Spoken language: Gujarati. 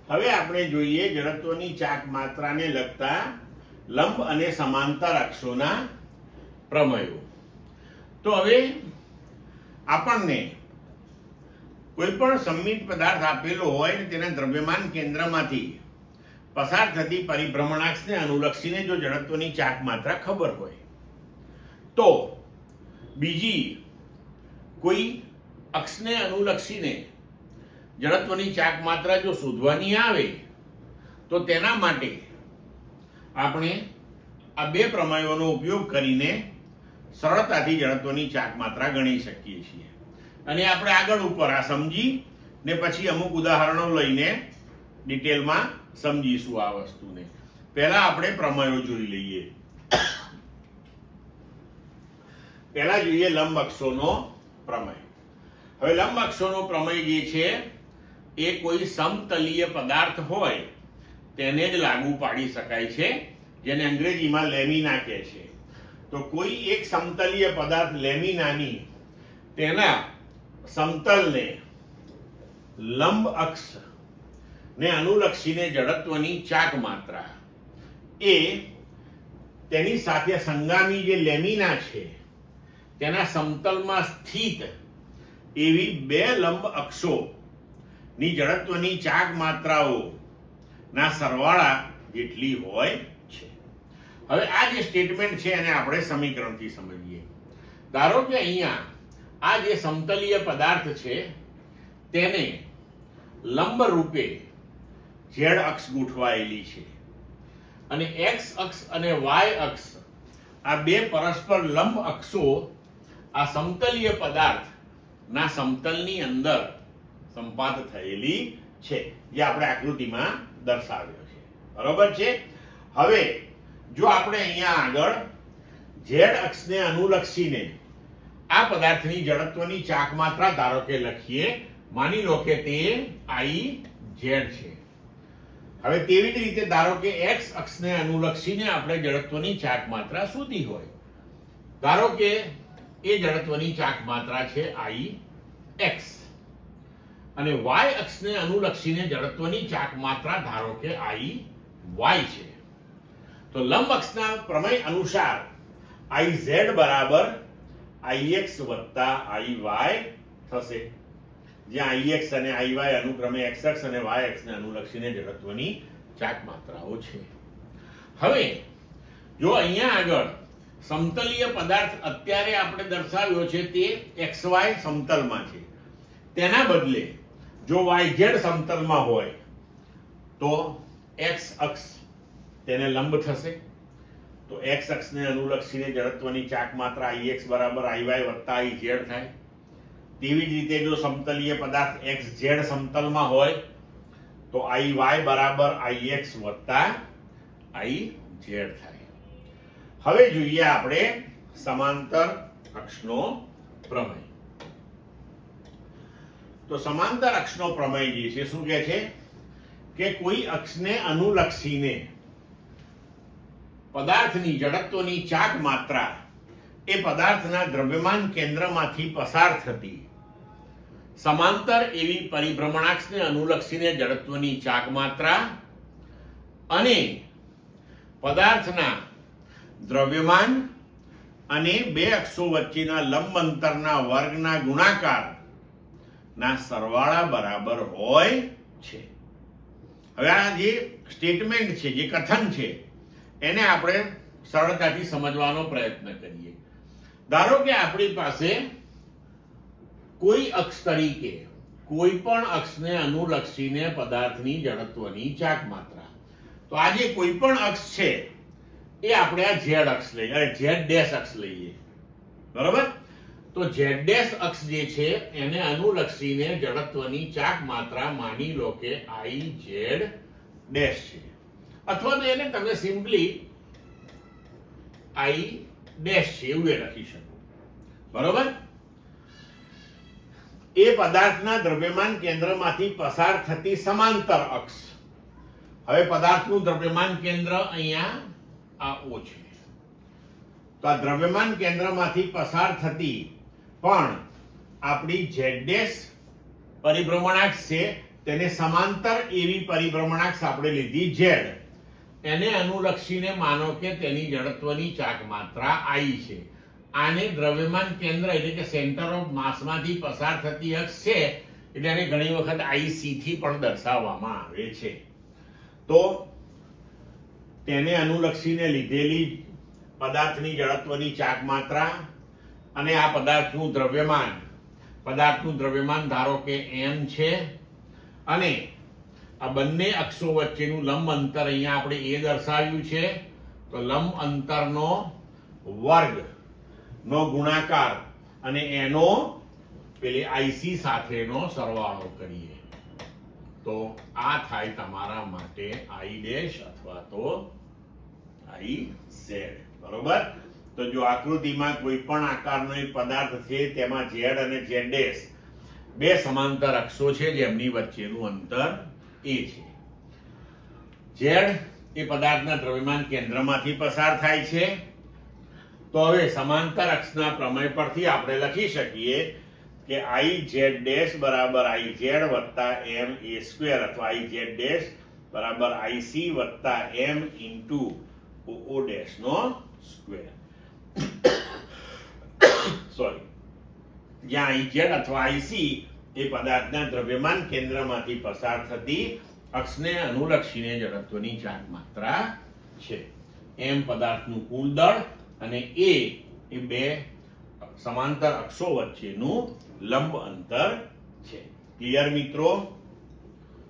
હવે આપણે જોઈએ જડત્વની ચાક માત્રાને લગતા લંબ અને સમાંતર અક્ષોના પ્રમેયો. તો હવે આપણને કોઈ પણ સંમિત પદાર્થ આપેલો હોય ને તેના દ્રવ્યમાન કેન્દ્રમાંથી પસાર થતી પરિભ્રમણાક્ષને અનુલક્ષીને જો જડત્વની ચાક માત્રા ખબર હોય તો બીજી કોઈ અક્ષને અનુલક્ષીને જડત્વની ચાક માત્રા જો શોધવાની આવે તો તેના માટે આપણે આ બે પ્રમેયોનો ઉપયોગ કરીને સરળતાથી જડત્વની ચાક માત્રા ગણી શકીએ છીએ. અને આપણે આગળ ઉપર આ સમજી ને પછી અમુક ઉદાહરણો લઈને ડિટેલમાં સમજીશું આ વસ્તુને. પહેલા આપણે પ્રમેયો જોઈ લઈએ. પહેલા જોઈએ લંબ અક્ષોનો પ્રમેય. હવે લંબ અક્ષોનો પ્રમેય જે છે એ કોઈ સમતલીય પદાર્થ હોય તેને જ લાગુ પાડી શકાય છે, જેને અંગ્રેજીમાં લેમિના કહે છે. તો કોઈ એક સમતલીય પદાર્થ લેમિનાની તેના સમતલને લંબ અક્ષ ને અનુલક્ષીને જડત્વની ચાક માત્રા એ તેની સાથે સંગામી જે લેમિના છે તેના સમતલમાં સ્થિત એવી બે લંબ અક્ષો ની જડત્વની ચાક માત્રાઓ ના સરવાળા જેટલી હોય છે. હવે આ જે સ્ટેટમેન્ટ છે એને આપણે સમીકરણથી સમજીએ. ધારો કે અહીંયા આ જે સમતલીય પદાર્થ છે તેને લંબ રૂપે ઝેડ અક્ષ ગોઠવાયેલી છે અને એક્સ અક્ષ અને વાય અક્ષ આ બે પરસ્પર લંબ અક્ષો આ સમતલીય પદાર્થ ના સમતલની અંદર સંપાત થયેલી છે, જે આપણે આકૃતિમાં દર્શાવ્યો છે. બરોબર છે. હવે જો આપણે અહીંયા આગળ ઝેડ અક્ષને અનુલક્ષીને આ પદાર્થની જડત્વની ચાક માત્રા ધારો કે લખીએ. માની લો કે તે આઈ ઝેડ છે. હવે તેવી જ રીતે ધારો કે એક્સ અક્ષને અનુલક્ષીને આપણે જડત્વની ચાક માત્રા શોધી હોય. ધારો કે એ જડત્વની ચાક માત્રા છે આઈ એક્સ અને વાય અક્ષને અનુલક્ષીને જડત્વની ચાક માત્રા ધારો કે આઈ વાય છે. તો લંબ અક્ષના પ્રમેય અનુસાર આઈ ઝેડ બરાબર આઈ એક્સ વત્તા આઈ વાય થશે, જ્યાં આઈ એક્સ અને આઈ વાય અનુક્રમે એક્સ અક્ષ અને વાય અક્ષને અનુલક્ષીને જડત્વની ચાક માત્રાઓ છે. હવે જો અહીંયા આગળ સમતલીય પદાર્થ અત્યારે આપણે દર્શાવ્યો છે તે એક્સ વાય સમતલમાં છે, તેના બદલે જો વાય ઝેડ સમતલમાં હોય તો એક્સ અક્ષ તેને લંબ થશે. તો એક્સ અક્ષને અનુલક્ષીને જડત્વની ચાક માત્રા આઈ એક્સ બરાબર આઈ વાય વત્તા આઈ ઝેડ થાય. તેવી જ રીતે જો સમતલીય પદાર્થ એક્સ ઝેડ સમતલમાં હોય તો આઈ વાય બરાબર આઈ એક્સ વત્તા આઈ ઝેડ થાય. હવે જોઈએ આપણે સમાંતર અક્ષનો પ્રમેય. તો સમાંતર અક્ષનો પ્રમેય જે છે શું કહે છે કે કોઈ અક્ષને અનુલક્ષીને પદાર્થની જડત્વની ચાક માત્રા એ પદાર્થના દ્રવ્યમાન કેન્દ્રમાંથી પસાર થતી સમાંતર એવી પરિભ્રમણાક્ષને અનુલક્ષીને જડત્વની ચાક માત્રા અને પદાર્થના દ્રવ્યમાન અને બે અક્ષો વચ્ચેના લંબ અંતરના વર્ગના ગુણાકાર ના સરવાળા બરાબર હોય છે. હવે આ જે સ્ટેટમેન્ટ છે, જે કથન છે, એને આપણે સરળતાથી સમજવાનો પ્રયત્ન કરીએ. ધારો કે આપણી પાસે કોઈ અક્ષ તરીકે કોઈ પણ અક્ષને અનુલક્ષીને પદાર્થની જડત્વની ચાક માત્રા, તો આ જે કોઈ પણ અક્ષ છે એ આપણે આ ઝેડ અક્ષ લઈએ, ઝેડ ડેશ અક્ષ લઈએ. બરોબર. તો ઝેડ ડેશ અક્ષ જે છે એને અનુલક્ષીને જડત્વની ચાક માત્રા માની લો કે આઈ ઝેડ ડેશ છે, અથવા તો એને તમે સિમ્પલી આઈ ડેશ છે એવું લખી શકો. બરોબર. એ પદાર્થના દ્રવ્યમાન કેન્દ્રમાંથી પસાર થતી સમાંતર અક્ષ. હવે પદાર્થનું દ્રવ્યમાન કેન્દ્ર અહીંયા આ ઓ છે. તો આ દ્રવ્યમાન કેન્દ્રમાંથી પસાર થતી પણ આપણી ઝેડ ડેશ પરિભ્રમણાક્ષ છે તેને સમાંતર એવી પરિભ્રમણાક્ષ આપણે લીધી z, એને અનુલક્ષીને માનો કે તેની જડત્વની ચાક માત્રા I છે. આને દ્રવ્યમાન કેન્દ્ર એટલે કે સેન્ટર ઓફ માસમાંથી પસાર થતી અક્ષ છે, એટલે એને ઘણી વખત IC થી પણ દર્શાવવામાં આવે છે. તો તેને અનુલક્ષીને લીધેલી પદાર્થની જડત્વની ચાક માત્રા અને આ પદાર્થનું દ્રવ્યમાન ધારો કે m છે, અને આ બંને અક્ષો વચ્ચેનું લંબ અંતર અહીંયા આપણે a દર્શાવ્યું છે. તો લંબ અંતરનો વર્ગ નો ગુણાકાર અને એનો પેલી IC સાથેનો સરવાળો કરીએ તો આ થાય તમારા માટે I' અથવા તો IZ. બરોબર. તો જો આકૃતિમાં કોઈ પણ આકારનો એક પદાર્થ છે, તેમાં z અને z' બે સમાંતર અક્ષો છે જેમની વચ્ચેનું અંતર a છે. z એ પદાર્થના દ્રવ્યમાન કેન્દ્રમાંથી પસાર થાય છે. તો હવે સમાંતર અક્ષના પ્રમેય પરથી આપણે લખી શકીએ કે IZ' બરાબર IZ વત્તા MA² અથવા IZ' બરાબર IC વત્તા M ઇન્ટુ OO' નો સ્ક્વેર. સોરી, જ્યાં IZ અથવા IC એ પદાર્થના દ્રવ્યમાન કેન્દ્રમાંથી પસાર થતી અક્ષને અનુલક્ષીને જડત્વની ચાક માત્રા છે. M પદાર્થનું કુલ દળ અને A એ બે સમાંતર અક્ષો વચ્ચેનું લંબ અંતર છે. ક્લિયર મિત્રો?